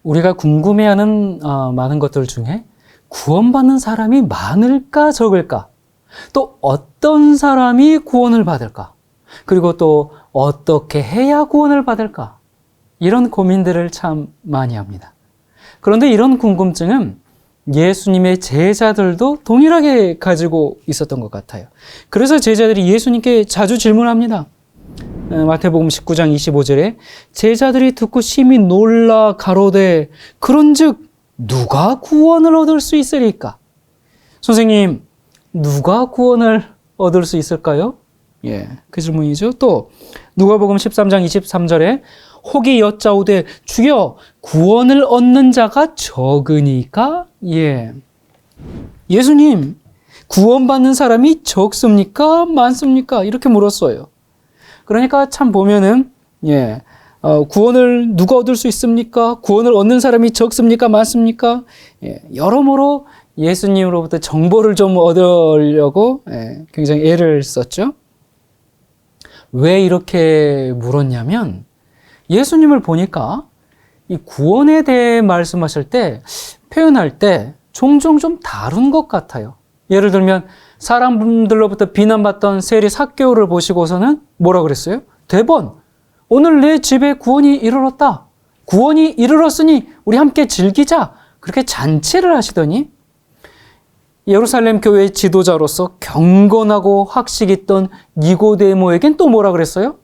우리가 궁금해하는 많은 것들 중에 구원받는 사람이 많을까 적을까? 또 어떤 사람이 구원을 받을까? 그리고 또 어떻게 해야 구원을 받을까? 이런 고민들을 참 많이 합니다. 그런데 이런 궁금증은 예수님의 제자들도 동일하게 가지고 있었던 것 같아요. 그래서 제자들이 예수님께 자주 질문합니다. 마태복음 19장 25절에 제자들이 듣고 심히 놀라 가로되 그런즉 누가 구원을 얻을 수 있으리까? 선생님, 누가 구원을 얻을 수 있을까요? 그 질문이죠. 또 누가복음 13장 23절에 혹이 여짜오되 주여 구원을 얻는 자가 적으니까? 예수님, 구원받는 사람이 적습니까? 많습니까? 이렇게 물었어요. 그러니까 참 보면은 구원을 누가 얻을 수 있습니까? 구원을 얻는 사람이 적습니까? 많습니까? 여러모로 예수님으로부터 정보를 좀 얻으려고 굉장히 애를 썼죠. 왜 이렇게 물었냐면 예수님을 보니까 이 구원에 대해 말씀하실 때, 표현할 때 종종 좀 다른 것 같아요. 예를 들면 사람들로부터 비난받던 세리 삭개오를 보시고서는 뭐라 그랬어요? 대번, 오늘 내 집에 구원이 이르렀다. 구원이 이르렀으니 우리 함께 즐기자. 그렇게 잔치를 하시더니 예루살렘 교회의 지도자로서 경건하고 학식 있던 니고데모에겐 또 뭐라 그랬어요?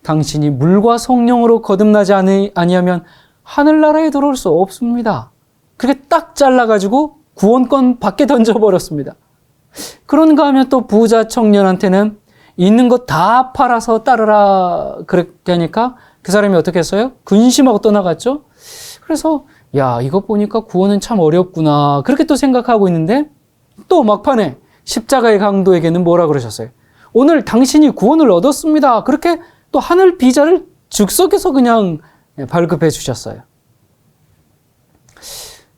당신이 물과 성령으로 거듭나지 아니하면 하늘나라에 들어올 수 없습니다. 그렇게 딱 잘라가지고 구원권 밖에 던져버렸습니다. 그런가 하면 또 부자 청년한테는 있는 것 다 팔아서 따르라 그렇게 하니까 그 사람이 어떻게 했어요? 근심하고 떠나갔죠. 그래서 이거 보니까 구원은 참 어렵구나 그렇게 또 생각하고 있는데 또 막판에 십자가의 강도에게는 뭐라 그러셨어요? 오늘 당신이 구원을 얻었습니다. 그렇게 또 하늘 비자를 즉석에서 그냥 발급해 주셨어요.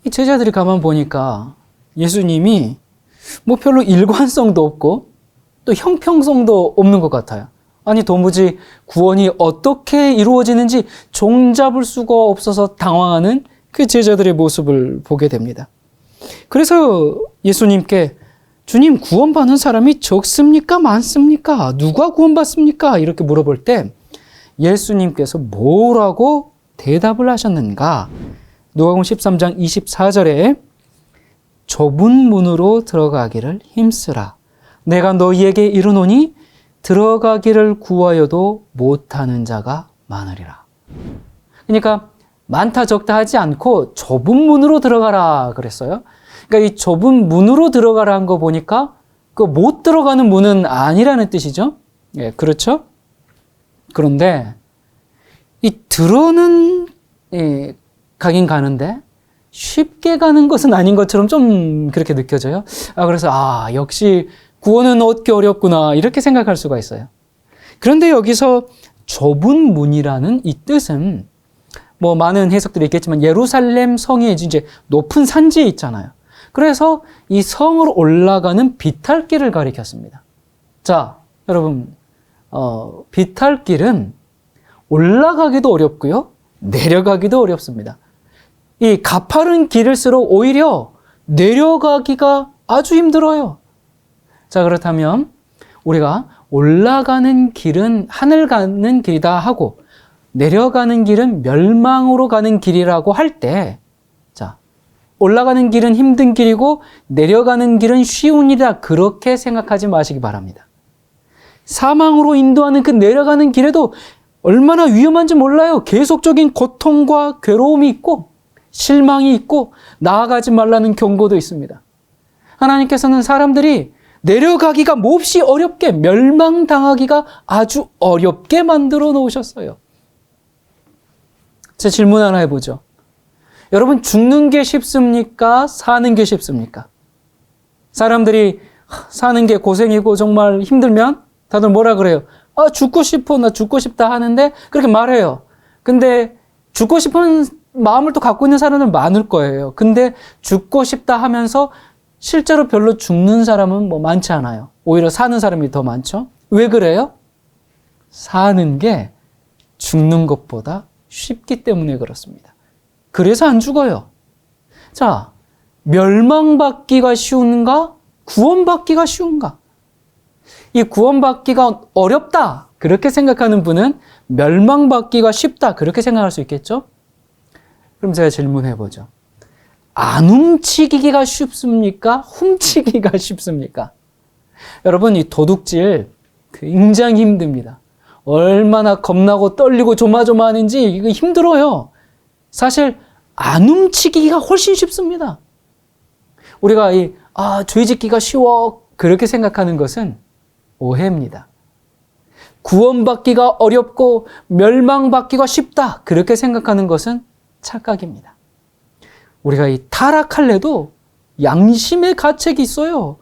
이 제자들이 가만 보니까 예수님이 뭐 별로 일관성도 없고 또 형평성도 없는 것 같아요. 아니 도무지 구원이 어떻게 이루어지는지 종잡을 수가 없어서 당황하는 그 제자들의 모습을 보게 됩니다. 그래서 예수님께 주님, 구원받는 사람이 적습니까? 많습니까? 누가 구원받습니까? 이렇게 물어볼 때 예수님께서 뭐라고 대답을 하셨는가? 누가복음 13장 24절에 좁은 문으로 들어가기를 힘쓰라. 내가 너희에게 이르노니 들어가기를 구하여도 못하는 자가 많으리라. 그러니까 많다 적다 하지 않고 좁은 문으로 들어가라 그랬어요. 그러니까 이 좁은 문으로 들어가라 한 거 보니까 그 못 들어가는 문은 아니라는 뜻이죠. 그렇죠? 그런데 이 들어는 가긴 가는데 쉽게 가는 것은 아닌 것처럼 좀 그렇게 느껴져요. 그래서 역시 구원은 얻기 어렵구나 이렇게 생각할 수가 있어요. 그런데 여기서 좁은 문이라는 이 뜻은 뭐 많은 해석들이 있겠지만 예루살렘 성이 이제 높은 산지에 있잖아요. 그래서 이 성으로 올라가는 비탈길을 가리켰습니다. 자, 여러분, 비탈길은 올라가기도 어렵고요, 내려가기도 어렵습니다. 이 가파른 길일수록 오히려 내려가기가 아주 힘들어요. 자, 그렇다면 우리가 올라가는 길은 하늘 가는 길이다 하고 내려가는 길은 멸망으로 가는 길이라고 할 때, 자, 올라가는 길은 힘든 길이고 내려가는 길은 쉬운 일이다 그렇게 생각하지 마시기 바랍니다. 사망으로 인도하는 그 내려가는 길에도 얼마나 위험한지 몰라요. 계속적인 고통과 괴로움이 있고 실망이 있고 나아가지 말라는 경고도 있습니다. 하나님께서는 사람들이 내려가기가 몹시 어렵게, 멸망당하기가 아주 어렵게 만들어 놓으셨어요. 제 질문 하나 해보죠. 여러분, 죽는 게 쉽습니까? 사는 게 쉽습니까? 사람들이 사는 게 고생이고 정말 힘들면 다들 뭐라 그래요? 죽고 싶어, 나 죽고 싶다 하는데 그렇게 말해요. 근데 죽고 싶은 마음을 또 갖고 있는 사람은 많을 거예요. 근데 죽고 싶다 하면서 실제로 별로 죽는 사람은 뭐 많지 않아요. 오히려 사는 사람이 더 많죠. 왜 그래요? 사는 게 죽는 것보다 쉽기 때문에 그렇습니다. 그래서 안 죽어요. 자, 멸망받기가 쉬운가? 구원받기가 쉬운가? 이 구원받기가 어렵다, 그렇게 생각하는 분은 멸망받기가 쉽다, 그렇게 생각할 수 있겠죠? 그럼 제가 질문해 보죠. 안 훔치기가 쉽습니까? 훔치기가 쉽습니까? 여러분, 이 도둑질 굉장히 힘듭니다. 얼마나 겁나고 떨리고 조마조마하는지 이거 힘들어요. 사실 안 훔치기가 훨씬 쉽습니다. 우리가 죄 짓기가 쉬워, 그렇게 생각하는 것은 오해입니다. 구원받기가 어렵고 멸망받기가 쉽다, 그렇게 생각하는 것은 착각입니다. 우리가 이 타락할래도 양심의 가책이 있어요.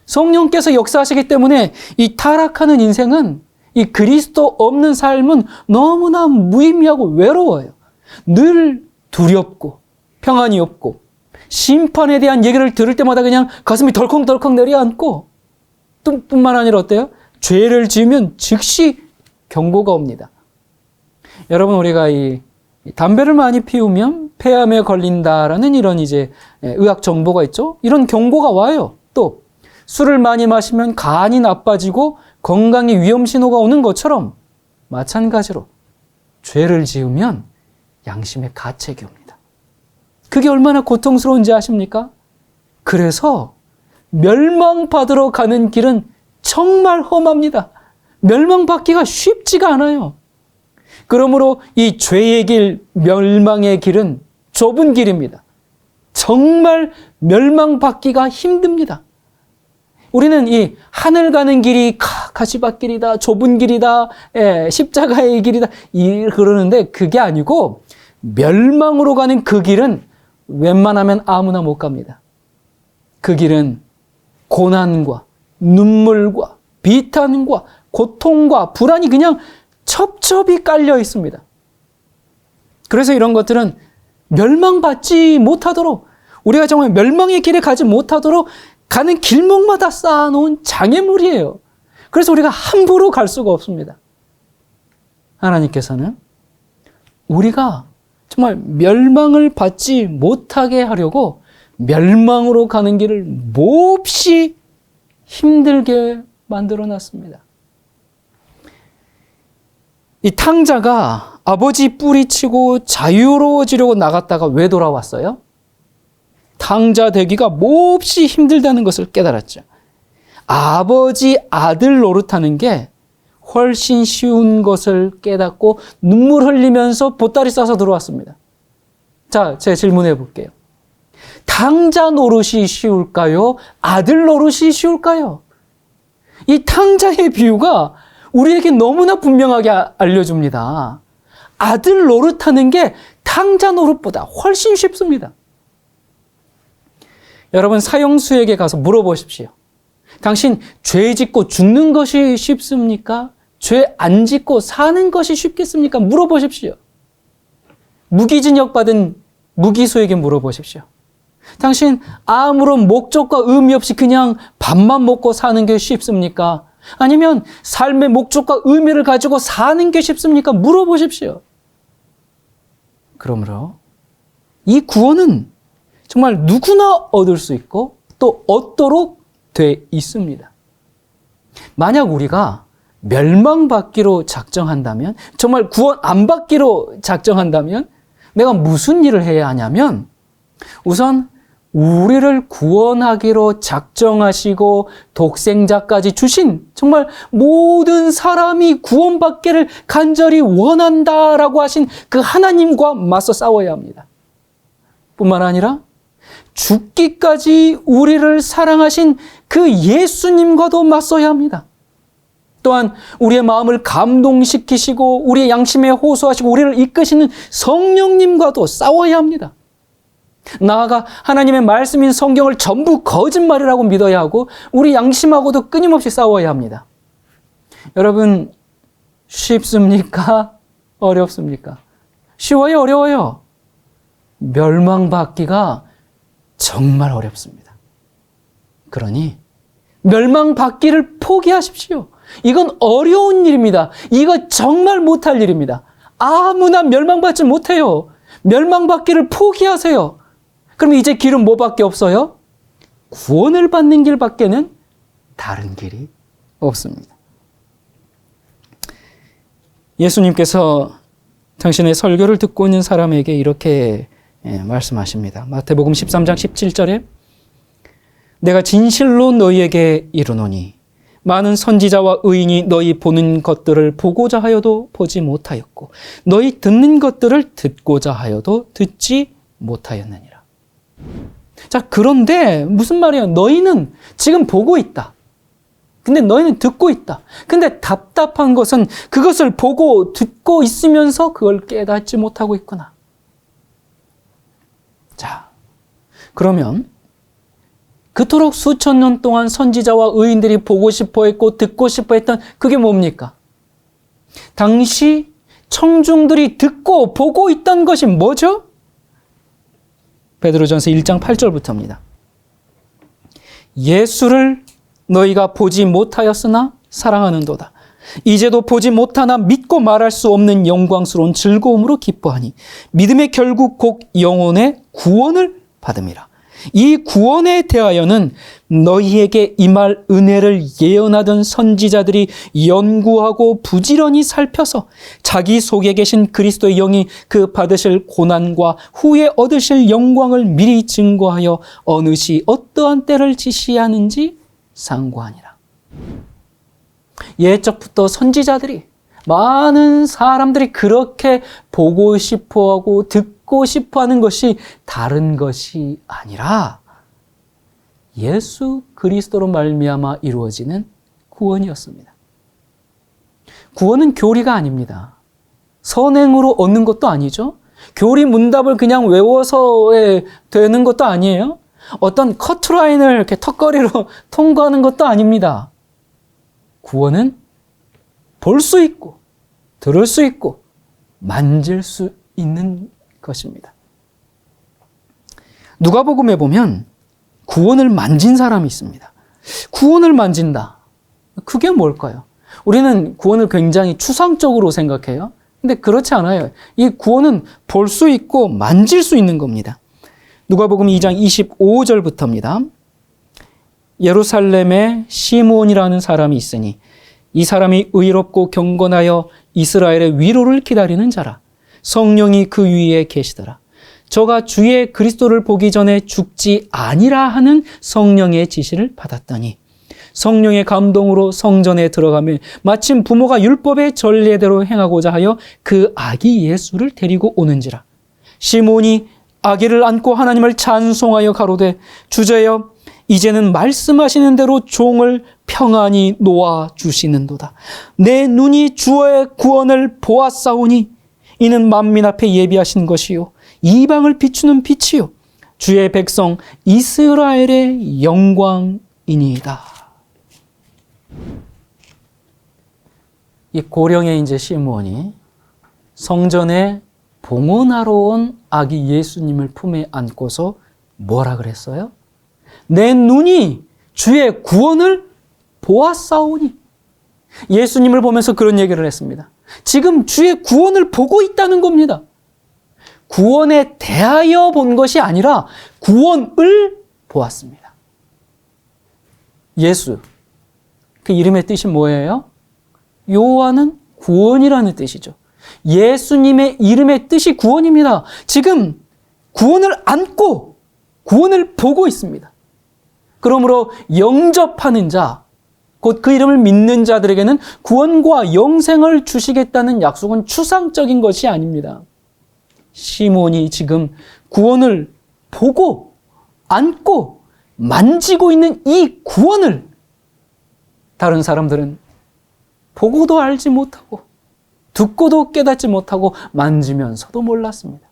성령께서 역사하시기 때문에 이 타락하는 인생은, 이 그리스도 없는 삶은 너무나 무의미하고 외로워요. 늘 두렵고 평안이 없고 심판에 대한 얘기를 들을 때마다 그냥 가슴이 덜컹덜컹 내려앉고, 뿐만 아니라 어때요? 죄를 지으면 즉시 경고가 옵니다. 여러분, 우리가 이 담배를 많이 피우면 폐암에 걸린다라는 이런 의학 정보가 있죠. 이런 경고가 와요. 또 술을 많이 마시면 간이 나빠지고 건강에 위험 신호가 오는 것처럼 마찬가지로 죄를 지으면 양심의 가책이 옵니다. 그게 얼마나 고통스러운지 아십니까? 그래서 멸망받으러 가는 길은 정말 험합니다. 멸망받기가 쉽지가 않아요. 그러므로 이 죄의 길, 멸망의 길은 좁은 길입니다. 정말 멸망받기가 힘듭니다. 우리는 이 하늘 가는 길이 가시밭길이다, 좁은 길이다, 십자가의 길이다, 그러는데 그게 아니고 멸망으로 가는 그 길은 웬만하면 아무나 못 갑니다. 그 길은 고난과 눈물과 비탄과 고통과 불안이 그냥 첩첩이 깔려 있습니다. 그래서 이런 것들은 멸망받지 못하도록, 우리가 정말 멸망의 길에 가지 못하도록 가는 길목마다 쌓아놓은 장애물이에요. 그래서 우리가 함부로 갈 수가 없습니다. 하나님께서는 우리가 정말 멸망을 받지 못하게 하려고 멸망으로 가는 길을 몹시 힘들게 만들어 놨습니다. 이 탕자가 아버지 뿌리치고 자유로워지려고 나갔다가 왜 돌아왔어요? 탕자 되기가 몹시 힘들다는 것을 깨달았죠. 아버지 아들 노릇하는 게 훨씬 쉬운 것을 깨닫고 눈물 흘리면서 보따리 싸서 들어왔습니다. 자, 제가 질문해 볼게요. 탕자 노릇이 쉬울까요? 아들 노릇이 쉬울까요? 이 탕자의 비유가 우리에게 너무나 분명하게 알려줍니다. 아들 노릇하는 게 탕자 노릇보다 훨씬 쉽습니다. 여러분, 사형수에게 가서 물어보십시오. 당신 죄 짓고 죽는 것이 쉽습니까? 죄 안 짓고 사는 것이 쉽겠습니까? 물어보십시오. 무기징역 받은 무기수에게 물어보십시오. 당신 아무런 목적과 의미 없이 그냥 밥만 먹고 사는 게 쉽습니까? 아니면 삶의 목적과 의미를 가지고 사는 게 쉽습니까? 물어보십시오. 그러므로 이 구원은 정말 누구나 얻을 수 있고 또 얻도록 돼 있습니다. 만약 우리가 멸망받기로 작정한다면, 정말 구원 안 받기로 작정한다면 내가 무슨 일을 해야 하냐면, 우선 우리를 구원하기로 작정하시고 독생자까지 주신 정말 모든 사람이 구원받기를 간절히 원한다라고 하신 그 하나님과 맞서 싸워야 합니다. 뿐만 아니라 죽기까지 우리를 사랑하신 그 예수님과도 맞서야 합니다. 또한 우리의 마음을 감동시키시고 우리의 양심에 호소하시고 우리를 이끄시는 성령님과도 싸워야 합니다. 나아가 하나님의 말씀인 성경을 전부 거짓말이라고 믿어야 하고 우리 양심하고도 끊임없이 싸워야 합니다. 여러분, 쉽습니까? 어렵습니까? 쉬워요? 어려워요? 멸망받기가 정말 어렵습니다. 그러니 멸망받기를 포기하십시오. 이건 어려운 일입니다. 이거 정말 못할 일입니다. 아무나 멸망받지 못해요. 멸망받기를 포기하세요. 그럼 이제 길은 뭐밖에 없어요? 구원을 받는 길밖에는 다른 길이 없습니다. 예수님께서 당신의 설교를 듣고 있는 사람에게 이렇게 말씀하십니다. 마태복음 13장 17절에 내가 진실로 너희에게 이르노니 많은 선지자와 의인이 너희 보는 것들을 보고자 하여도 보지 못하였고 너희 듣는 것들을 듣고자 하여도 듣지 못하였느니라. 자, 그런데 무슨 말이에요? 너희는 지금 보고 있다. 근데 너희는 듣고 있다. 근데 답답한 것은 그것을 보고 듣고 있으면서 그걸 깨닫지 못하고 있구나. 자, 그러면 그토록 수천 년 동안 선지자와 의인들이 보고 싶어 했고 듣고 싶어 했던 그게 뭡니까? 당시 청중들이 듣고 보고 있던 것이 뭐죠? 베드로전서 1장 8절부터입니다. 예수를 너희가 보지 못하였으나 사랑하는도다. 이제도 보지 못하나 믿고 말할 수 없는 영광스러운 즐거움으로 기뻐하니 믿음의 결국 곧 영혼의 구원을 받음이라. 이 구원에 대하여는 너희에게 임할 은혜를 예언하던 선지자들이 연구하고 부지런히 살펴서 자기 속에 계신 그리스도의 영이 그 받으실 고난과 후에 얻으실 영광을 미리 증거하여 어느 시 어떠한 때를 지시하는지 상고하니라. 예적부터 선지자들이 많은 사람들이 그렇게 보고 싶어하고 듣고 싶어하는 것이 다른 것이 아니라 예수 그리스도로 말미암아 이루어지는 구원이었습니다. 구원은 교리가 아닙니다. 선행으로 얻는 것도 아니죠. 교리 문답을 그냥 외워서 되는 것도 아니에요. 어떤 커트라인을 이렇게 턱걸이로 통과하는 것도 아닙니다. 구원은 볼 수 있고 들을 수 있고 만질 수 있는 것입니다. 누가복음에 보면 구원을 만진 사람이 있습니다. 구원을 만진다. 그게 뭘까요? 우리는 구원을 굉장히 추상적으로 생각해요. 근데 그렇지 않아요. 이 구원은 볼 수 있고 만질 수 있는 겁니다. 누가복음 2장 25절부터입니다. 예루살렘에 시므온이라는 사람이 있으니 이 사람이 의롭고 경건하여 이스라엘의 위로를 기다리는 자라. 성령이 그 위에 계시더라. 저가 주의 그리스도를 보기 전에 죽지 아니라 하는 성령의 지시를 받았더니 성령의 감동으로 성전에 들어가며 마침 부모가 율법의 전례대로 행하고자 하여 그 아기 예수를 데리고 오는지라. 시몬이 아기를 안고 하나님을 찬송하여 가로되 주제여 이제는 말씀하시는 대로 종을 평안히 놓아 주시는도다. 내 눈이 주의 구원을 보았사오니 이는 만민 앞에 예비하신 것이요 이방을 비추는 빛이요 주의 백성 이스라엘의 영광이니이다. 이 고령의 이제 시므온이 성전에 봉헌하러 온 아기 예수님을 품에 안고서 뭐라 그랬어요? 내 눈이 주의 구원을 보았사오니. 예수님을 보면서 그런 얘기를 했습니다. 지금 주의 구원을 보고 있다는 겁니다. 구원에 대하여 본 것이 아니라 구원을 보았습니다. 예수, 그 이름의 뜻이 뭐예요? 요한은 구원이라는 뜻이죠. 예수님의 이름의 뜻이 구원입니다. 지금 구원을 안고 구원을 보고 있습니다. 그러므로 영접하는 자, 곧 그 이름을 믿는 자들에게는 구원과 영생을 주시겠다는 약속은 추상적인 것이 아닙니다. 시몬이 지금 구원을 보고 안고 만지고 있는 이 구원을 다른 사람들은 보고도 알지 못하고 듣고도 깨닫지 못하고 만지면서도 몰랐습니다.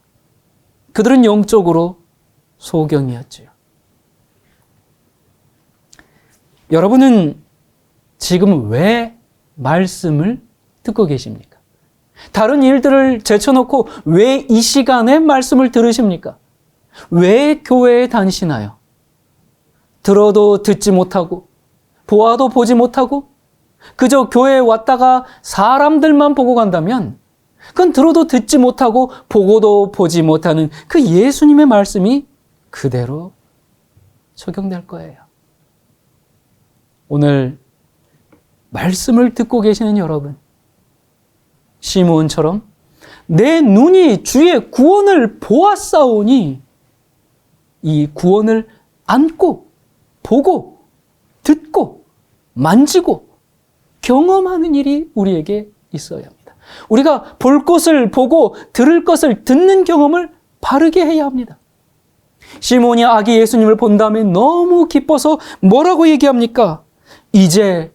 그들은 영적으로 소경이었지요. 여러분은 지금 왜 말씀을 듣고 계십니까? 다른 일들을 제쳐놓고 왜 이 시간에 말씀을 들으십니까? 왜 교회에 다니시나요? 들어도 듣지 못하고 보아도 보지 못하고 그저 교회에 왔다가 사람들만 보고 간다면 그건 들어도 듣지 못하고 보고도 보지 못하는 그 예수님의 말씀이 그대로 적용될 거예요. 오늘 말씀을 듣고 계시는 여러분, 시므온처럼 내 눈이 주의 구원을 보았사오니 이 구원을 안고 보고 듣고 만지고 경험하는 일이 우리에게 있어야 합니다. 우리가 볼 것을 보고 들을 것을 듣는 경험을 바르게 해야 합니다. 시므온이 아기 예수님을 본 다음에 너무 기뻐서 뭐라고 얘기합니까? 이제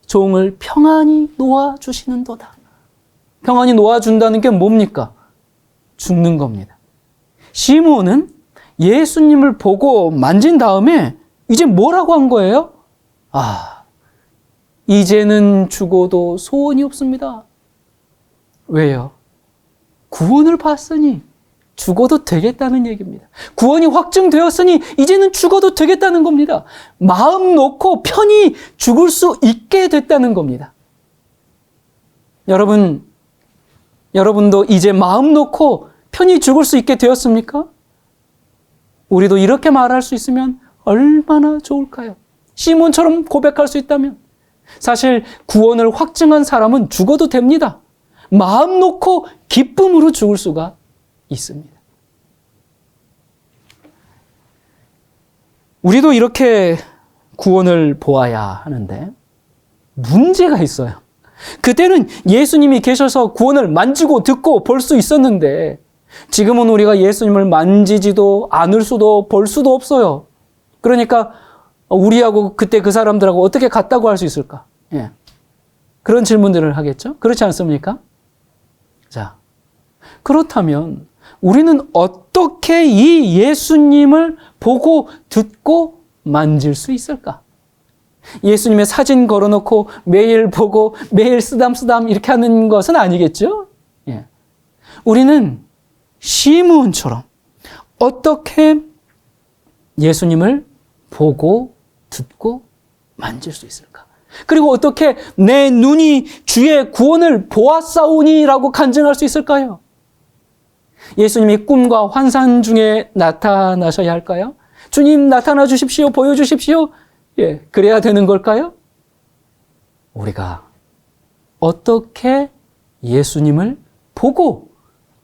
종을 평안히 놓아주시는도다. 평안히 놓아준다는 게 뭡니까? 죽는 겁니다. 시므온은 예수님을 보고 만진 다음에 이제 뭐라고 한 거예요? 이제는 죽어도 소원이 없습니다. 왜요? 구원을 봤으니 죽어도 되겠다는 얘기입니다. 구원이 확증되었으니 이제는 죽어도 되겠다는 겁니다. 마음 놓고 편히 죽을 수 있게 됐다는 겁니다. 여러분도 이제 마음 놓고 편히 죽을 수 있게 되었습니까? 우리도 이렇게 말할 수 있으면 얼마나 좋을까요? 시몬처럼 고백할 수 있다면. 사실 구원을 확증한 사람은 죽어도 됩니다. 마음 놓고 기쁨으로 죽을 수가 있습니다. 우리도 이렇게 구원을 보아야 하는데 문제가 있어요. 그때는 예수님이 계셔서 구원을 만지고 듣고 볼 수 있었는데 지금은 우리가 예수님을 만지지도 않을 수도 볼 수도 없어요. 그러니까 우리하고 그때 그 사람들하고 어떻게 같다고 할 수 있을까? 예. 그런 질문들을 하겠죠? 그렇지 않습니까? 자, 그렇다면 우리는 어떻게 이 예수님을 보고 듣고 만질 수 있을까? 예수님의 사진 걸어놓고 매일 보고 매일 쓰담쓰담 이렇게 하는 것은 아니겠죠? 예. 우리는 시므온처럼 어떻게 예수님을 보고 듣고 만질 수 있을까? 그리고 어떻게 내 눈이 주의 구원을 보았사오니라고 간증할 수 있을까요? 예수님이 꿈과 환상 중에 나타나셔야 할까요? 주님 나타나 주십시오, 보여주십시오. 예, 그래야 되는 걸까요? 우리가 어떻게 예수님을 보고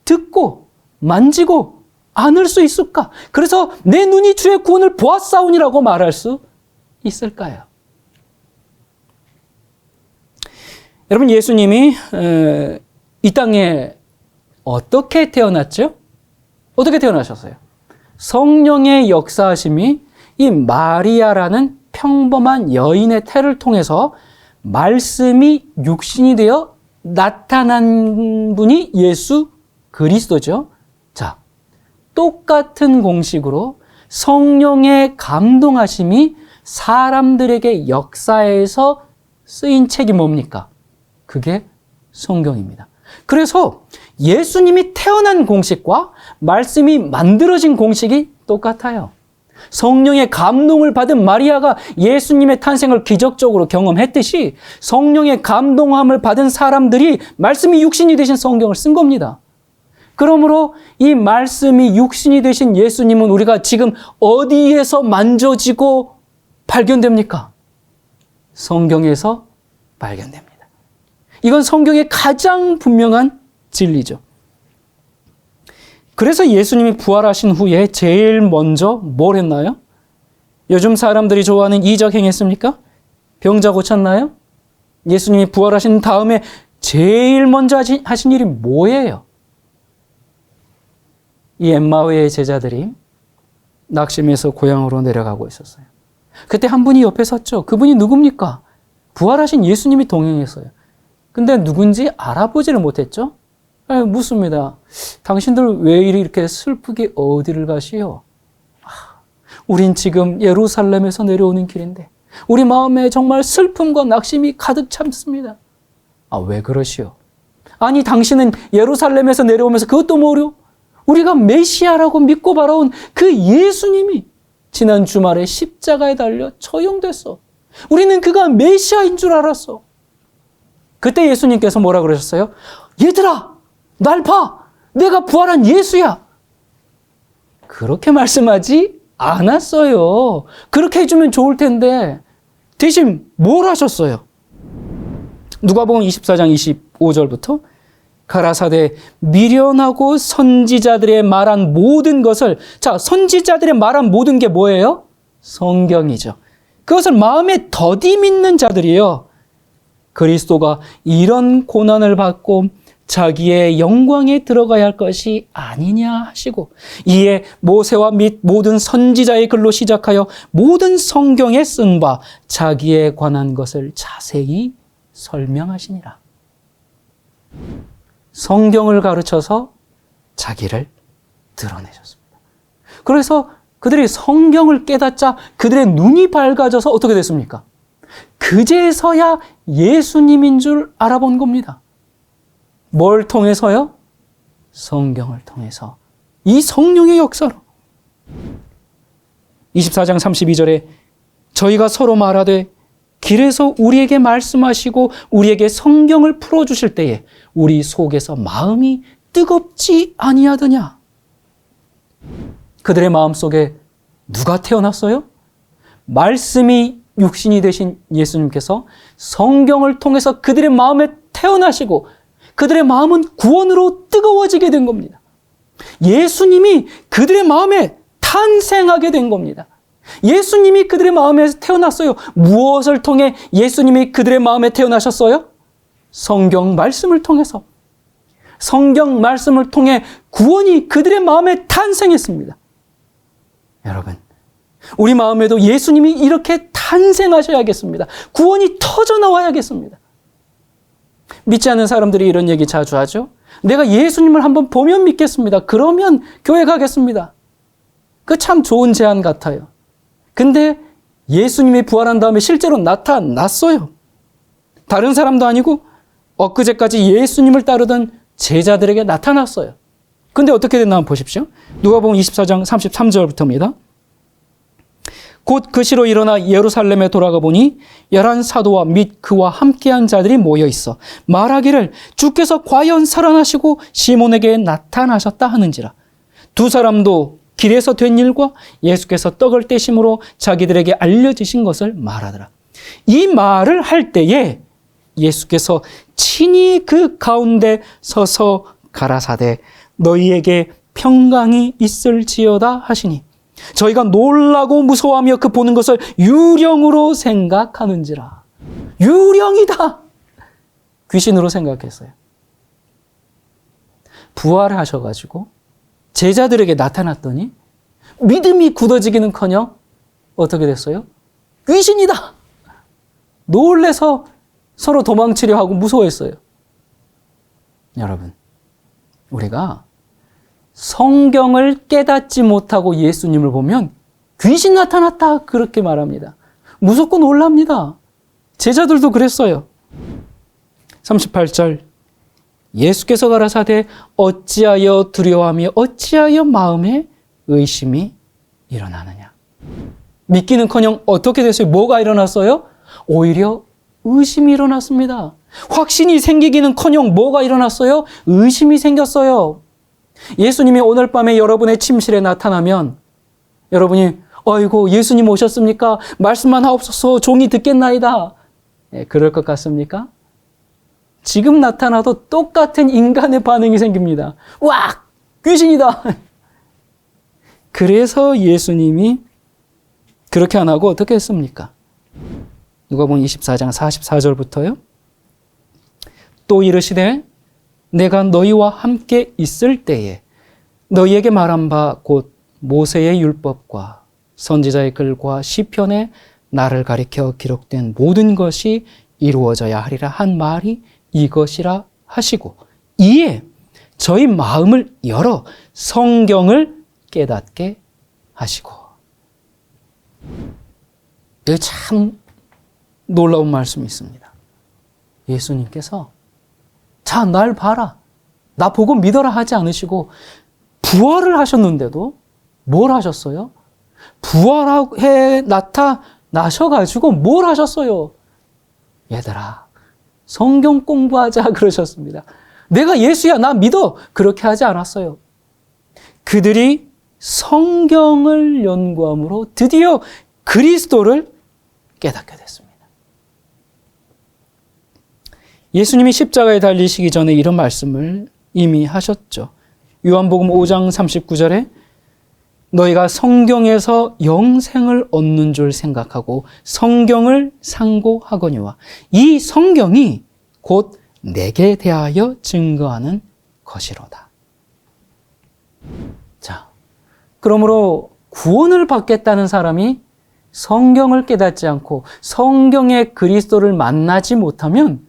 듣고 만지고 안을 수 있을까? 그래서 내 눈이 주의 구원을 보았사오니라고 말할 수 있을까요? 여러분, 예수님이 이 땅에 어떻게 태어났죠? 어떻게 태어나셨어요? 성령의 역사하심이 이 마리아라는 평범한 여인의 태를 통해서 말씀이 육신이 되어 나타난 분이 예수 그리스도죠. 자, 똑같은 공식으로 성령의 감동하심이 사람들에게 역사에서 쓰인 책이 뭡니까? 그게 성경입니다. 그래서 예수님이 태어난 공식과 말씀이 만들어진 공식이 똑같아요. 성령의 감동을 받은 마리아가 예수님의 탄생을 기적적으로 경험했듯이 성령의 감동함을 받은 사람들이 말씀이 육신이 되신 성경을 쓴 겁니다. 그러므로 이 말씀이 육신이 되신 예수님은 우리가 지금 어디에서 만져지고 발견됩니까? 성경에서 발견됩니다. 이건 성경의 가장 분명한 진리죠. 그래서 예수님이 부활하신 후에 제일 먼저 뭘 했나요? 요즘 사람들이 좋아하는 이적 행했습니까? 병자 고쳤나요? 예수님이 부활하신 다음에 제일 먼저 하신 일이 뭐예요? 이 엠마오의 제자들이 낙심해서 고향으로 내려가고 있었어요. 그때 한 분이 옆에 섰죠. 그분이 누굽니까? 부활하신 예수님이 동행했어요. 근데 누군지 알아보지를 못했죠? 묻습니다. 당신들 왜 이렇게 슬프게 어디를 가시오? 우린 지금 예루살렘에서 내려오는 길인데 우리 마음에 정말 슬픔과 낙심이 가득 찼습니다. 왜 그러시오? 아니, 당신은 예루살렘에서 내려오면서 그것도 모르오? 우리가 메시아라고 믿고 바라온 그 예수님이 지난 주말에 십자가에 달려 처형됐어. 우리는 그가 메시아인 줄 알았어. 그때 예수님께서 뭐라 그러셨어요? 얘들아, 날 봐! 내가 부활한 예수야! 그렇게 말씀하지 않았어요. 그렇게 해주면 좋을 텐데 대신 뭘 하셨어요? 누가복음 24장 25절부터 가라사대 미련하고 선지자들의 말한 모든 것을, 자, 선지자들의 말한 모든 게 뭐예요? 성경이죠. 그것을 마음에 더디 믿는 자들이요, 그리스도가 이런 고난을 받고 자기의 영광에 들어가야 할 것이 아니냐 하시고, 이에 모세와 및 모든 선지자의 글로 시작하여 모든 성경에 쓴 바 자기에 관한 것을 자세히 설명하시니라. 성경을 가르쳐서 자기를 드러내셨습니다. 그래서 그들이 성경을 깨닫자 그들의 눈이 밝아져서 어떻게 됐습니까? 그제서야 예수님인 줄 알아본 겁니다. 뭘 통해서요? 성경을 통해서. 이 성령의 역사로. 24장 32절에 저희가 서로 말하되 길에서 우리에게 말씀하시고 우리에게 성경을 풀어주실 때에 우리 속에서 마음이 뜨겁지 아니하더냐. 그들의 마음속에 누가 태어났어요? 말씀이 육신이 되신 예수님께서 성경을 통해서 그들의 마음에 태어나시고 그들의 마음은 구원으로 뜨거워지게 된 겁니다. 예수님이 그들의 마음에 탄생하게 된 겁니다. 예수님이 그들의 마음에 태어났어요. 무엇을 통해 예수님이 그들의 마음에 태어나셨어요? 성경 말씀을 통해서. 성경 말씀을 통해 구원이 그들의 마음에 탄생했습니다. 여러분, 우리 마음에도 예수님이 이렇게 탄생하셔야겠습니다. 구원이 터져나와야겠습니다. 믿지 않는 사람들이 이런 얘기 자주 하죠. 내가 예수님을 한번 보면 믿겠습니다. 그러면 교회 가겠습니다. 그 참 좋은 제안 같아요. 근데 예수님이 부활한 다음에 실제로 나타났어요. 다른 사람도 아니고 엊그제까지 예수님을 따르던 제자들에게 나타났어요. 근데 어떻게 됐나 한번 보십시오. 누가복음 24장 33절부터입니다. 곧 그 시로 일어나 예루살렘에 돌아가 보니 11사도와 및 그와 함께한 자들이 모여 있어 말하기를 주께서 과연 살아나시고 시몬에게 나타나셨다 하는지라. 두 사람도 길에서 된 일과 예수께서 떡을 떼심으로 자기들에게 알려주신 것을 말하더라. 이 말을 할 때에 예수께서 친히 그 가운데 서서 가라사대 너희에게 평강이 있을지어다 하시니 저희가 놀라고 무서워하며 그 보는 것을 유령으로 생각하는지라. 유령이다! 귀신으로 생각했어요. 부활하셔가지고 제자들에게 나타났더니 믿음이 굳어지기는커녕 어떻게 됐어요? 귀신이다! 놀래서 서로 도망치려 하고 무서워했어요. 여러분, 우리가 성경을 깨닫지 못하고 예수님을 보면 귀신 나타났다 그렇게 말합니다. 무섭고 놀랍니다. 제자들도 그랬어요. 38절 예수께서 가라사대 어찌하여 두려워하며 어찌하여 마음에 의심이 일어나느냐. 믿기는커녕 어떻게 됐어요? 뭐가 일어났어요? 오히려 의심이 일어났습니다. 확신이 생기기는커녕 뭐가 일어났어요? 의심이 생겼어요. 예수님이 오늘 밤에 여러분의 침실에 나타나면 여러분이 아이고 예수님 오셨습니까? 말씀만 하옵소서 종이 듣겠나이다. 네, 그럴 것 같습니까? 지금 나타나도 똑같은 인간의 반응이 생깁니다. 와! 귀신이다! 그래서 예수님이 그렇게 안 하고 어떻게 했습니까? 누가복음 24장 44절부터요. 또 이르시되 내가 너희와 함께 있을 때에 너희에게 말한 바 곧 모세의 율법과 선지자의 글과 시편에 나를 가리켜 기록된 모든 것이 이루어져야 하리라 한 말이 이것이라 하시고 이에 저희 마음을 열어 성경을 깨닫게 하시고. 여기 참 놀라운 말씀이 있습니다. 예수님께서 자, 날 봐라. 나 보고 믿어라 하지 않으시고 부활을 하셨는데도 뭘 하셨어요? 부활해 나타나셔가지고 뭘 하셨어요? 얘들아, 성경 공부하자 그러셨습니다. 내가 예수야, 나 믿어. 그렇게 하지 않았어요. 그들이 성경을 연구함으로 드디어 그리스도를 깨닫게 됐습니다. 예수님이 십자가에 달리시기 전에 이런 말씀을 이미 하셨죠. 요한복음 5장 39절에 너희가 성경에서 영생을 얻는 줄 생각하고 성경을 상고하거니와 이 성경이 곧 내게 대하여 증거하는 것이로다. 자, 그러므로 구원을 받겠다는 사람이 성경을 깨닫지 않고 성경의 그리스도를 만나지 못하면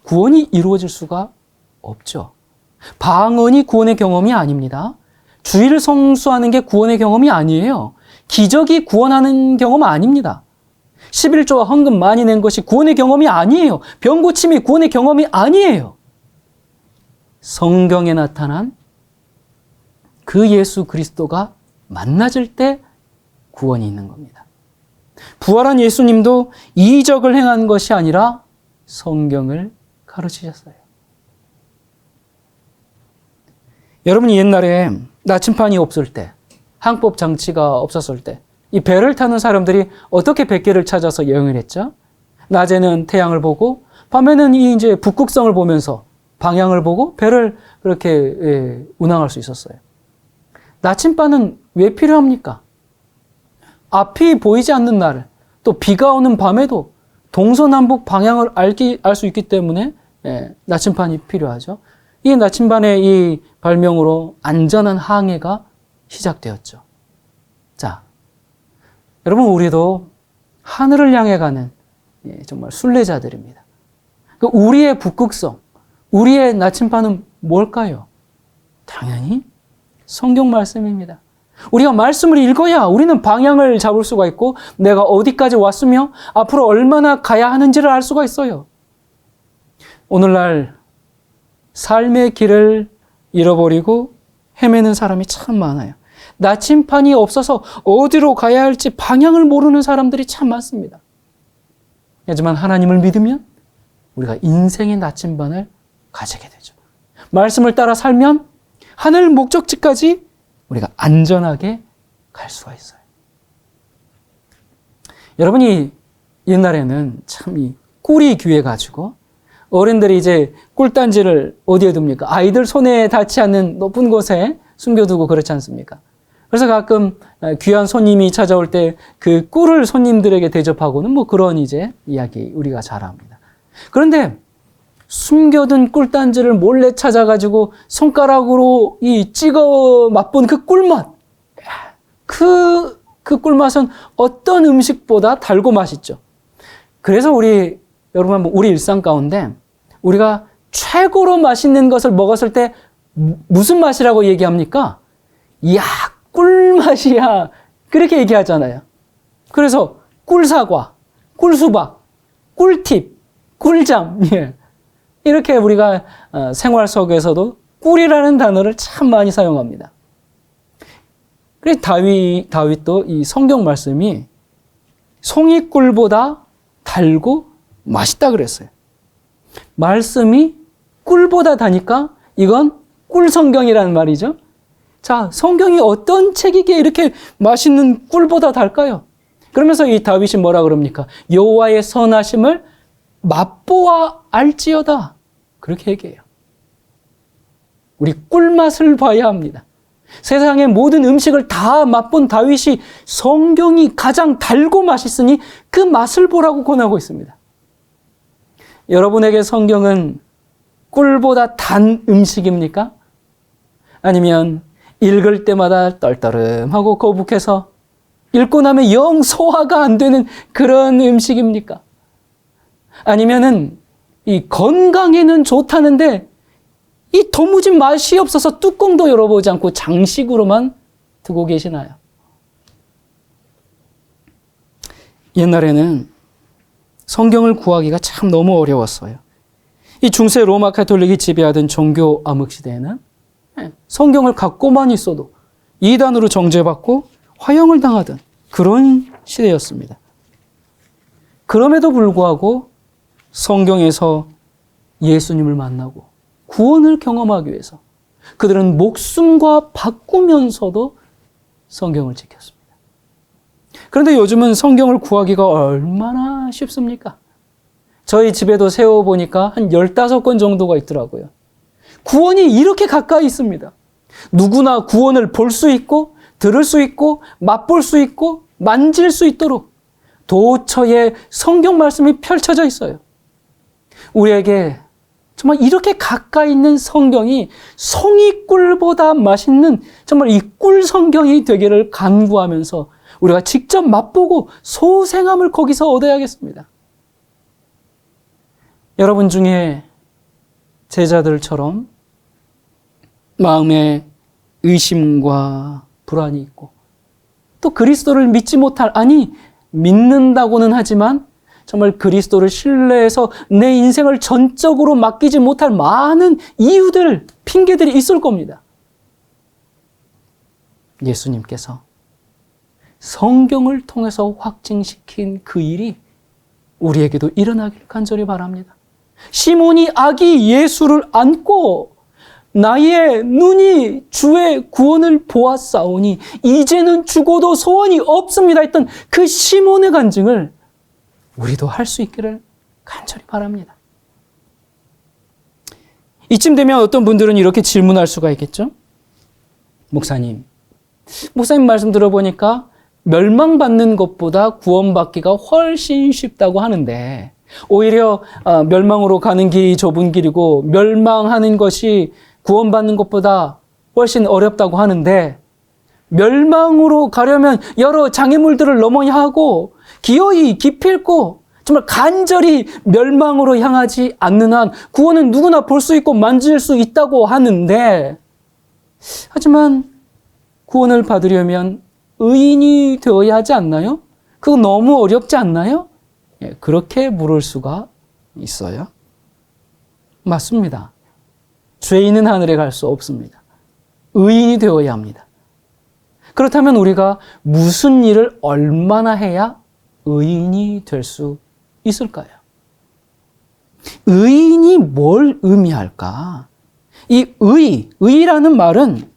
구원이 이루어질 수가 없죠. 방언이 구원의 경험이 아닙니다. 주일을 성수하는 게 구원의 경험이 아니에요. 기적이 구원하는 경험 아닙니다. 11조와 헌금 많이 낸 것이 구원의 경험이 아니에요. 병 고침이 구원의 경험이 아니에요. 성경에 나타난 그 예수 그리스도가 만나질 때 구원이 있는 겁니다. 부활한 예수님도 이적을 행한 것이 아니라 성경을 가르치셨어요. 여러분이 옛날에 나침판이 없을 때, 항법 장치가 없었을 때, 이 배를 타는 사람들이 어떻게 백기를 찾아서 여행을 했죠? 낮에는 태양을 보고, 밤에는 이 이제 북극성을 보면서 방향을 보고 배를 그렇게 운항할 수 있었어요. 나침반은 왜 필요합니까? 앞이 보이지 않는 날, 또 비가 오는 밤에도 동서남북 방향을 알 수 있기 때문에 나침반이 필요하죠. 이 나침반의 이 발명으로 안전한 항해가 시작되었죠. 자, 여러분 우리도 하늘을 향해 가는 정말 순례자들입니다. 우리의 북극성, 우리의 나침반은 뭘까요? 당연히 성경 말씀입니다. 우리가 말씀을 읽어야 우리는 방향을 잡을 수가 있고 내가 어디까지 왔으며 앞으로 얼마나 가야 하는지를 알 수가 있어요. 오늘날 삶의 길을 잃어버리고 헤매는 사람이 참 많아요. 나침판이 없어서 어디로 가야 할지 방향을 모르는 사람들이 참 많습니다. 하지만 하나님을 믿으면 우리가 인생의 나침반을 가지게 되죠. 말씀을 따라 살면 하늘 목적지까지 우리가 안전하게 갈 수가 있어요. 여러분이 옛날에는 참 이 꿀이 귀해가지고 어른들이 이제 꿀단지를 어디에 둡니까? 아이들 손에 닿지 않는 높은 곳에 숨겨두고 그렇지 않습니까? 그래서 가끔 귀한 손님이 찾아올 때 그 꿀을 손님들에게 대접하고는 뭐 그런 이제 이야기 우리가 잘 압니다. 그런데 숨겨둔 꿀단지를 몰래 찾아가지고 손가락으로 이 찍어 맛본 그 꿀맛. 그 꿀맛은 어떤 음식보다 달고 맛있죠. 그래서 여러분 한번 우리 일상 가운데 우리가 최고로 맛있는 것을 먹었을 때 무슨 맛이라고 얘기합니까? 이야, 꿀맛이야. 그렇게 얘기하잖아요. 그래서 꿀사과, 꿀수박, 꿀팁, 꿀잠. 예. 이렇게 우리가 생활 속에서도 꿀이라는 단어를 참 많이 사용합니다. 그래서 다윗도 이 성경 말씀이 송이꿀보다 달고 맛있다 그랬어요. 말씀이 꿀보다 다니까 이건 꿀성경이라는 말이죠. 자, 성경이 어떤 책이기에 이렇게 맛있는 꿀보다 달까요? 그러면서 이 다윗이 뭐라 그럽니까? 여호와의 선하심을 맛보아 알지어다. 그렇게 얘기해요. 우리 꿀맛을 봐야 합니다. 세상의 모든 음식을 다 맛본 다윗이 성경이 가장 달고 맛있으니 그 맛을 보라고 권하고 있습니다. 여러분에게 성경은 꿀보다 단 음식입니까? 아니면 읽을 때마다 떨떠름하고 거북해서 읽고 나면 영 소화가 안 되는 그런 음식입니까? 아니면은 이 건강에는 좋다는데 이 도무지 맛이 없어서 뚜껑도 열어보지 않고 장식으로만 두고 계시나요? 옛날에는 성경을 구하기가 참 너무 어려웠어요. 이 중세 로마 가톨릭이 지배하던 종교 암흑 시대에는 성경을 갖고만 있어도 이단으로 정죄받고 화형을 당하던 그런 시대였습니다. 그럼에도 불구하고 성경에서 예수님을 만나고 구원을 경험하기 위해서 그들은 목숨과 바꾸면서도 성경을 지켰습니다. 그런데 요즘은 성경을 구하기가 얼마나 쉽습니까? 저희 집에도 세워보니까 한 15권 정도가 있더라고요. 구원이 이렇게 가까이 있습니다. 누구나 구원을 볼 수 있고 들을 수 있고 맛볼 수 있고 만질 수 있도록 도처에 성경 말씀이 펼쳐져 있어요. 우리에게 정말 이렇게 가까이 있는 성경이 송이꿀보다 맛있는 정말 이 꿀 성경이 되기를 간구하면서 우리가 직접 맛보고 소생함을 거기서 얻어야겠습니다. 여러분 중에 제자들처럼 마음에 의심과 불안이 있고 또 그리스도를 믿지 못할, 아니 믿는다고는 하지만 정말 그리스도를 신뢰해서 내 인생을 전적으로 맡기지 못할 많은 이유들, 핑계들이 있을 겁니다. 예수님께서 성경을 통해서 확증시킨 그 일이 우리에게도 일어나길 간절히 바랍니다. 시몬이 아기 예수를 안고 나의 눈이 주의 구원을 보았사오니 이제는 죽어도 소원이 없습니다 했던 그 시몬의 간증을 우리도 할 수 있기를 간절히 바랍니다. 이쯤 되면 어떤 분들은 이렇게 질문할 수가 있겠죠? 목사님 말씀 들어보니까 멸망받는 것보다 구원받기가 훨씬 쉽다고 하는데 오히려 멸망으로 가는 길이 좁은 길이고 멸망하는 것이 구원받는 것보다 훨씬 어렵다고 하는데 멸망으로 가려면 여러 장애물들을 넘어야 하고 기어이 기필코 정말 간절히 멸망으로 향하지 않는 한 구원은 누구나 볼 수 있고 만질 수 있다고 하는데 하지만 구원을 받으려면 의인이 되어야 하지 않나요? 그거 너무 어렵지 않나요? 그렇게 물을 수가 있어요. 맞습니다. 죄인은 하늘에 갈 수 없습니다. 의인이 되어야 합니다. 그렇다면 우리가 무슨 일을 얼마나 해야 의인이 될 수 있을까요? 의인이 뭘 의미할까? 이 의라는 말은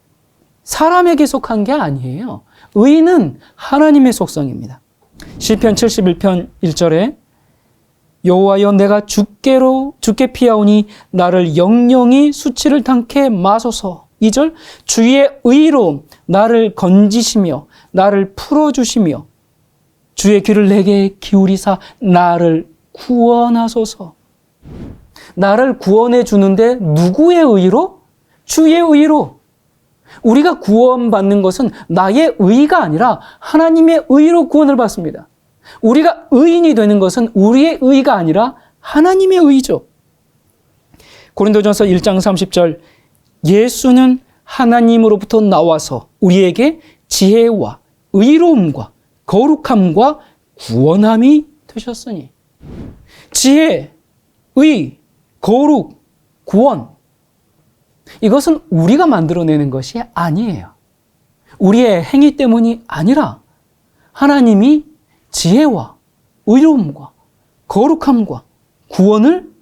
사람에게 속한 게 아니에요. 의는 하나님의 속성입니다. 시편 71편 1절에 여호와여 내가 주께 피하오니 나를 영영히 수치를 당케 마소서. 2절 주의 의로 나를 건지시며 나를 풀어주시며 주의 귀를 내게 기울이사 나를 구원하소서. 나를 구원해 주는데 누구의 의로? 주의 의로. 우리가 구원받는 것은 나의 의가 아니라 하나님의 의로 구원을 받습니다. 우리가 의인이 되는 것은 우리의 의가 아니라 하나님의 의죠. 고린도전서 1장 30절 예수는 하나님으로부터 나와서 우리에게 지혜와 의로움과 거룩함과 구원함이 되셨으니 지혜, 의, 거룩, 구원 이것은 우리가 만들어내는 것이 아니에요. 우리의 행위 때문이 아니라 하나님이 지혜와 의로움과 거룩함과 구원을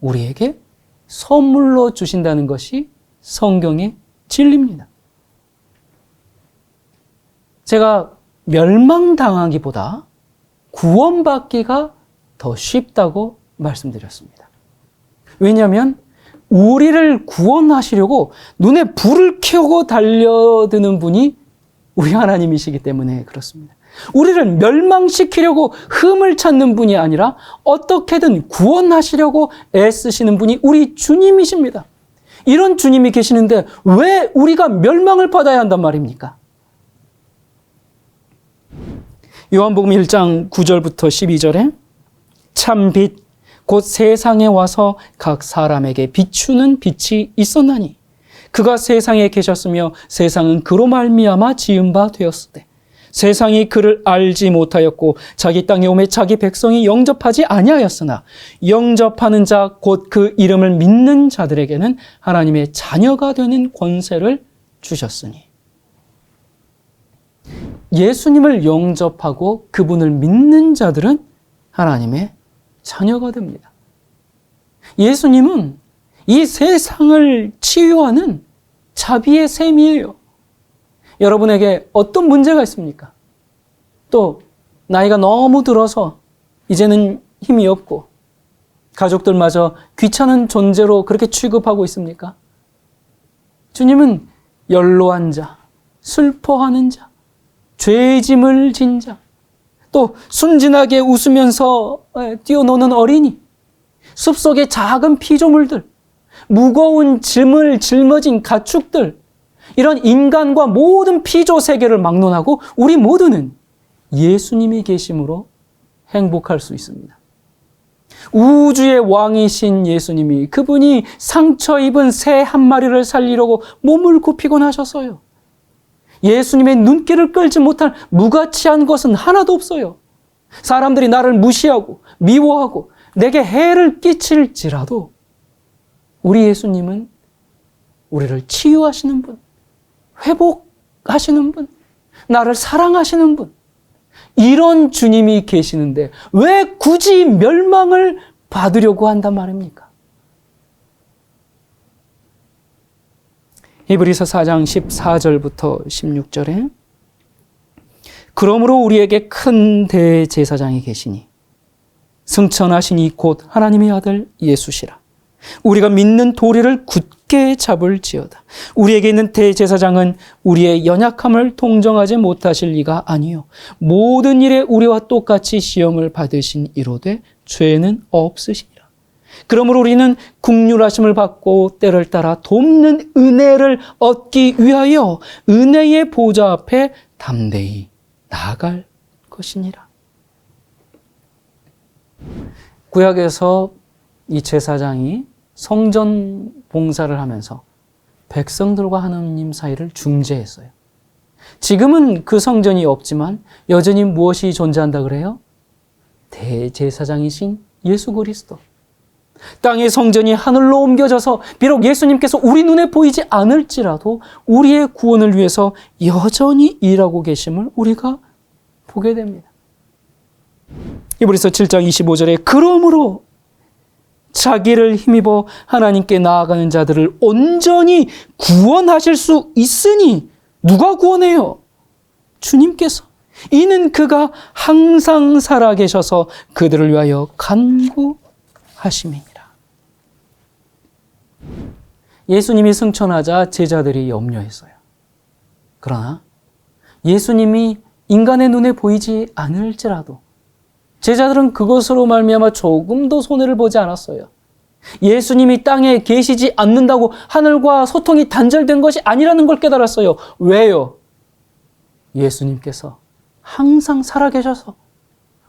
우리에게 선물로 주신다는 것이 성경의 진리입니다. 제가 멸망당하기보다 구원받기가 더 쉽다고 말씀드렸습니다. 왜냐하면 우리를 구원하시려고 눈에 불을 켜고 달려드는 분이 우리 하나님이시기 때문에 그렇습니다. 우리를 멸망시키려고 흠을 찾는 분이 아니라 어떻게든 구원하시려고 애쓰시는 분이 우리 주님이십니다. 이런 주님이 계시는데 왜 우리가 멸망을 받아야 한단 말입니까? 요한복음 1장 9절부터 12절에 참 빛 곧 세상에 와서 각 사람에게 비추는 빛이 있었나니 그가 세상에 계셨으며 세상은 그로 말미암아 지은 바 되었으되 세상이 그를 알지 못하였고 자기 땅에 오매 자기 백성이 영접하지 아니하였으나 영접하는 자 곧 그 이름을 믿는 자들에게는 하나님의 자녀가 되는 권세를 주셨으니 예수님을 영접하고 그분을 믿는 자들은 하나님의 자녀가 됩니다. 예수님은 이 세상을 치유하는 자비의 샘이에요. 여러분에게 어떤 문제가 있습니까? 또 나이가 너무 들어서 이제는 힘이 없고 가족들마저 귀찮은 존재로 그렇게 취급하고 있습니까? 주님은 연로한 자, 슬퍼하는 자, 죄의 짐을 진 자, 또 순진하게 웃으면서 뛰어노는 어린이, 숲속의 작은 피조물들, 무거운 짐을 짊어진 가축들, 이런 인간과 모든 피조 세계를 막론하고 우리 모두는 예수님이 계심으로 행복할 수 있습니다. 우주의 왕이신 예수님이, 그분이 상처 입은 새 한 마리를 살리려고 몸을 굽히곤 하셨어요. 예수님의 눈길을 끌지 못할 무가치한 것은 하나도 없어요. 사람들이 나를 무시하고 미워하고 내게 해를 끼칠지라도 우리 예수님은 우리를 치유하시는 분, 회복하시는 분, 나를 사랑하시는 분, 이런 주님이 계시는데 왜 굳이 멸망을 받으려고 한단 말입니까? 히브리서 4장 14절부터 16절에 그러므로 우리에게 큰 대제사장이 계시니 승천하시니 곧 하나님의 아들 예수시라. 우리가 믿는 도리를 굳게 잡을지어다. 우리에게 있는 대제사장은 우리의 연약함을 통정하지 못하실 리가 아니요 모든 일에 우리와 똑같이 시험을 받으신 이로되 죄는 없으시니라. 그러므로 우리는 긍휼하심을 받고 때를 따라 돕는 은혜를 얻기 위하여 은혜의 보좌 앞에 담대히 나아갈 것이니라. 구약에서 이 제사장이 성전 봉사를 하면서 백성들과 하나님 사이를 중재했어요. 지금은 그 성전이 없지만 여전히 무엇이 존재한다 그래요? 대제사장이신 예수 그리스도. 땅의 성전이 하늘로 옮겨져서 비록 예수님께서 우리 눈에 보이지 않을지라도 우리의 구원을 위해서 여전히 일하고 계심을 우리가 보게 됩니다. 히브리서 7장 25절에 그러므로 자기를 힘입어 하나님께 나아가는 자들을 온전히 구원하실 수 있으니 누가 구원해요? 주님께서. 이는 그가 항상 살아계셔서 그들을 위하여 간구하심이니라. 예수님이 승천하자 제자들이 염려했어요. 그러나 예수님이 인간의 눈에 보이지 않을지라도 제자들은 그것으로 말미암아 조금도 손해를 보지 않았어요. 예수님이 땅에 계시지 않는다고 하늘과 소통이 단절된 것이 아니라는 걸 깨달았어요. 왜요? 예수님께서 항상 살아계셔서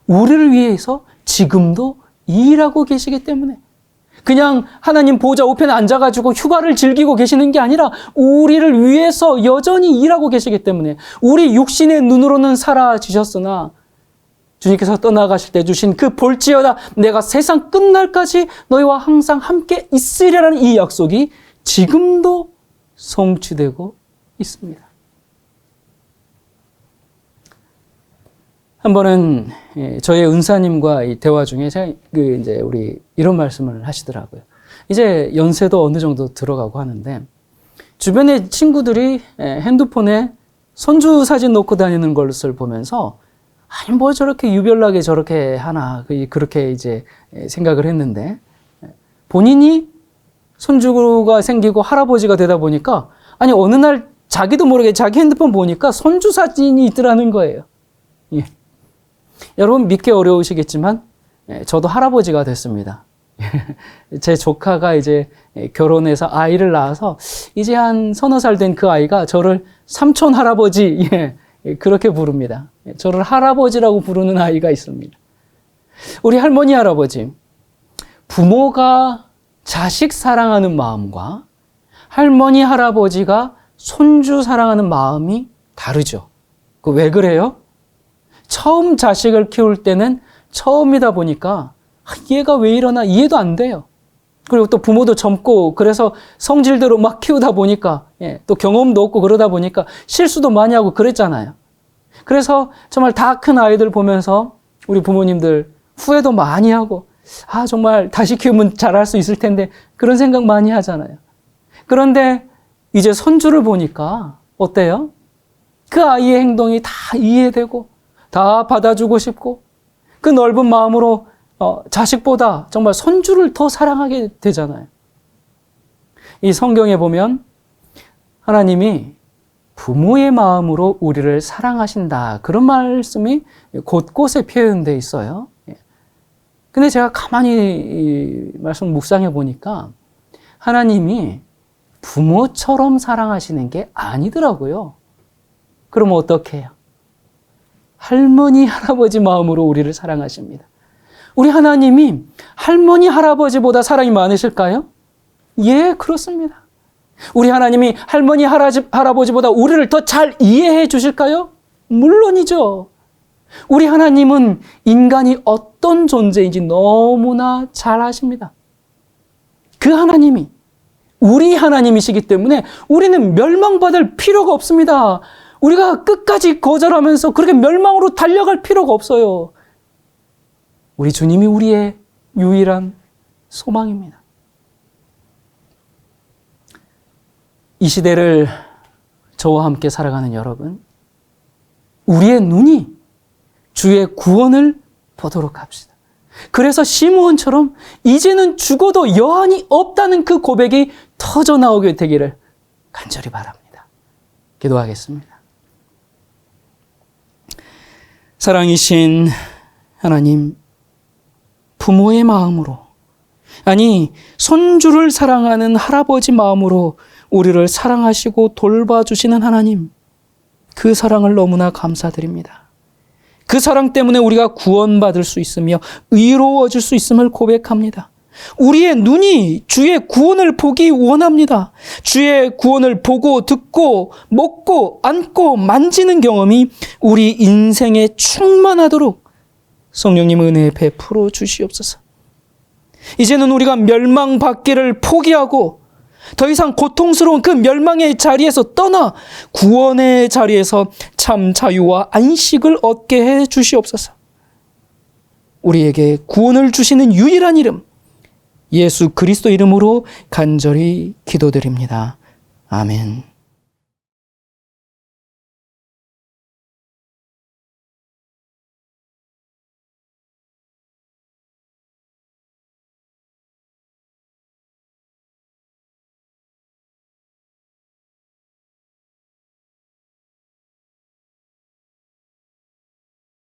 우리를 위해서 지금도 일하고 계시기 때문에 그냥 하나님 보좌 우편에 앉아가지고 휴가를 즐기고 계시는 게 아니라 우리를 위해서 여전히 일하고 계시기 때문에 우리 육신의 눈으로는 사라지셨으나 주님께서 떠나가실 때 주신 그 볼지어다 내가 세상 끝날까지 너희와 항상 함께 있으리라는 이 약속이 지금도 성취되고 있습니다. 한 번은 저의 은사님과 이 대화 중에 제가 이제 우리 이런 말씀을 하시더라고요. 이제 연세도 어느 정도 들어가고 하는데 주변에 친구들이 핸드폰에 손주 사진 놓고 다니는 것을 보면서 아니 뭐 저렇게 유별나게 저렇게 하나 그렇게 이제 생각을 했는데 본인이 손주가 생기고 할아버지가 되다 보니까 아니 어느 날 자기도 모르게 자기 핸드폰 보니까 손주 사진이 있더라는 거예요. 예. 여러분 믿기 어려우시겠지만 저도 할아버지가 됐습니다. 제 조카가 이제 결혼해서 아이를 낳아서 이제 한 서너 살 된 그 아이가 저를 삼촌 할아버지 그렇게 부릅니다. 저를 할아버지라고 부르는 아이가 있습니다. 우리 할머니 할아버지 부모가 자식 사랑하는 마음과 할머니 할아버지가 손주 사랑하는 마음이 다르죠. 그 왜 그래요? 처음 자식을 키울 때는 처음이다 보니까 얘가 왜 이러나 이해도 안 돼요. 그리고 또 부모도 젊고 그래서 성질대로 막 키우다 보니까 또 경험도 없고 그러다 보니까 실수도 많이 하고 그랬잖아요. 그래서 정말 다 큰 아이들 보면서 우리 부모님들 후회도 많이 하고 정말 다시 키우면 잘할 수 있을 텐데 그런 생각 많이 하잖아요. 그런데 이제 손주를 보니까 어때요? 그 아이의 행동이 다 이해되고 다 받아주고 싶고 그 넓은 마음으로 자식보다 정말 손주를 더 사랑하게 되잖아요. 이 성경에 보면 하나님이 부모의 마음으로 우리를 사랑하신다. 그런 말씀이 곳곳에 표현되어 있어요. 근데 제가 가만히 이 말씀 묵상해 보니까 하나님이 부모처럼 사랑하시는 게 아니더라고요. 그럼 어떻게 해요? 할머니, 할아버지 마음으로 우리를 사랑하십니다. 우리 하나님이 할머니, 할아버지보다 사랑이 많으실까요? 예, 그렇습니다. 우리 하나님이 할머니, 할아버지보다 우리를 더 잘 이해해 주실까요? 물론이죠. 우리 하나님은 인간이 어떤 존재인지 너무나 잘 아십니다. 그 하나님이 우리 하나님이시기 때문에 우리는 멸망받을 필요가 없습니다. 우리가 끝까지 거절하면서 그렇게 멸망으로 달려갈 필요가 없어요. 우리 주님이 우리의 유일한 소망입니다. 이 시대를 저와 함께 살아가는 여러분, 우리의 눈이 주의 구원을 보도록 합시다. 그래서 시므온처럼 이제는 죽어도 여한이 없다는 그 고백이 터져 나오게 되기를 간절히 바랍니다. 기도하겠습니다. 사랑이신 하나님, 부모의 마음으로, 아니 손주를 사랑하는 할아버지 마음으로 우리를 사랑하시고 돌봐주시는 하나님, 그 사랑을 너무나 감사드립니다. 그 사랑 때문에 우리가 구원받을 수 있으며 의로워질 수 있음을 고백합니다. 우리의 눈이 주의 구원을 보기 원합니다. 주의 구원을 보고 듣고 먹고 안고 만지는 경험이 우리 인생에 충만하도록 성령님 은혜 베풀어 주시옵소서. 이제는 우리가 멸망받기를 포기하고 더 이상 고통스러운 그 멸망의 자리에서 떠나 구원의 자리에서 참 자유와 안식을 얻게 해 주시옵소서. 우리에게 구원을 주시는 유일한 이름, 예수 그리스도 이름으로 간절히 기도드립니다. 아멘.